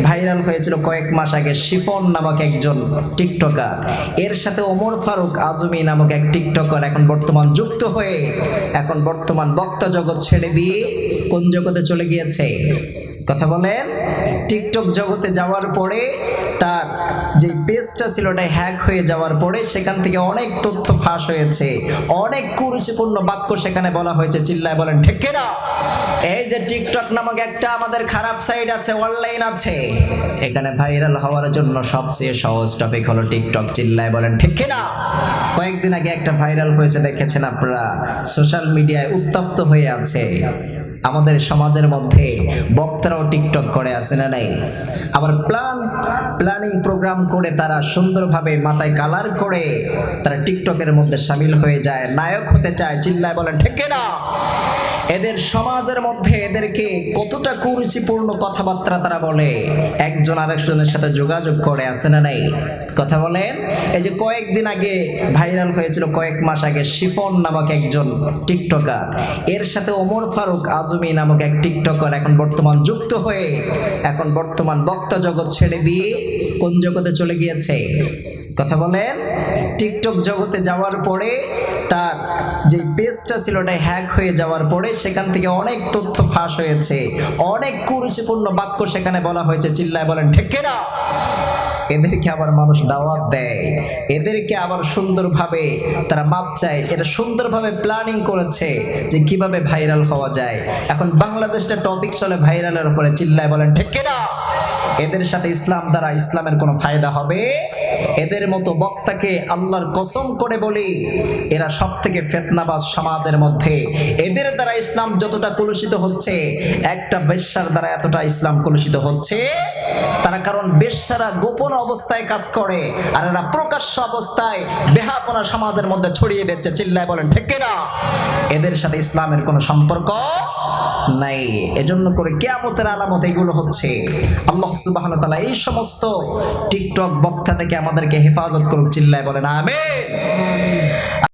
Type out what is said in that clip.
Viral হয়েছিল কয়েক মাস আগে শিফন নামক একজন টিকটকার। এর সাথে ওমর ফারুক আজমি নামক এক টিকটকার এখন বর্তমান যুক্ত হয়ে এখন বর্তমান বক্তা জগৎ ছেড়ে দিয়ে কোন জগতে চলে গিয়েছে? কথা বলেন। টিকটক জগতে যাওয়ার পরে তার যে পেজটা ছিল ওটা হ্যাক হয়ে যাওয়ার পরে সেখান থেকে অনেক তথ্য ফাঁস হয়েছে, অনেক কুরুচিপূর্ণ বাক্য সেখানে বলা হয়েছে। চিল্লায় বলেন ঠিক কিনা? এই যে টিকটক নামক একটা আমাদের খারাপ সাইট আছে, অনলাইন আছে, এখানে ভাইরাল হওয়ার জন্য সবচেয়ে সহজ টপিক হলো টিকটক। চিল্লায় বলেন ঠিক কিনা? কয়েকদিন আগে একটা ভাইরাল হয়েছে, দেখেছেন আপনারা, সোশ্যাল মিডিয়ায় উত্তপ্ত হয়ে আছে। আমাদের সমাজের মধ্যে বক্তারাও টিকটক করে আছে না নাই? আবার প্ল্যানিং প্রোগ্রাম করে তারা সুন্দরভাবে মাথায় কালার করে তারা টিকটকের মধ্যে শামিল হয়ে যায়, নায়ক হতে চায়। চিল্লায় বলেন ঠিক কিনা? এদের সমাজের মধ্যে এদেরকে কতটা কুরুচিপূর্ণ কথাবার্তা তারা বলে, একজন আরেকজনের সাথে যোগাযোগ করে, আছে না নাই? কথা বলেন। এই যে কয়েকদিন আগে ভাইরাল হয়েছিল, কয়েক মাস আগে শিফন নামক একজন টিকটকার। এর সাথে ওমর ফারুক আজমি নামক এক টিকটকার এখন বর্তমান যুক্ত হয়ে এখন বর্তমান বক্তা জগৎ ছেড়ে দিয়ে কোন জগতে চলে গিয়েছে? কথা বলেন। টিকটক জগতে যাওয়ার পরে তার যে পেজটা ছিল ওটা হ্যাক হয়ে যাওয়ার পরে সেখান থেকে অনেক তথ্য ফাঁস হয়েছে, অনেক কুরুচিপূর্ণ বাক্য সেখানে বলা হয়েছে। চিল্লায় বলেন ঠিক কিনা? এদেরকে আবার মানুষ দাওয়াত দেয়, এদেরকে আবার সুন্দরভাবে তারা মাপ চায়। এটা সুন্দরভাবে প্ল্যানিং করেছে যে কিভাবে ভাইরাল হওয়া যায়। এখন বাংলাদেশটা টপিক চলে ভাইরালের উপরে। চিল্লায় বলেন ঠিক কিনা? এদের সাথে ইসলাম দ্বারা ইসলামের কোনো ফায়দা হবে? এদের মতো বক্তাকে আল্লাহর কসম করে বলি, এরা সব থেকে ফিতনাবাজ সমাজের মধ্যে। এদের দ্বারা ইসলাম যতটা কলুষিত হচ্ছে, একটা বেশ্যার দ্বারা এতটা ইসলাম কলুষিত হচ্ছে। তারা কারণ বেশ্যারা গোপন অবস্থায় কাজ করে আর এরা প্রকাশ্য অবস্থায় বেহাপনা সমাজের মধ্যে ছড়িয়ে দিচ্ছে। চিল্লায় বলেন ঠিক কিনা? এদের সাথে ইসলামের কোনো সম্পর্ক নাই। এজন্য করে কিয়ামতের আলামত এগুলো হচ্ছে। আল্লাহ সুবহানাহু ওয়া তাআলা এই সমস্ত টিকটক বক্তা থেকে আমাদেরকে হেফাজত করুক। চিল্লায় বলেন আমিন।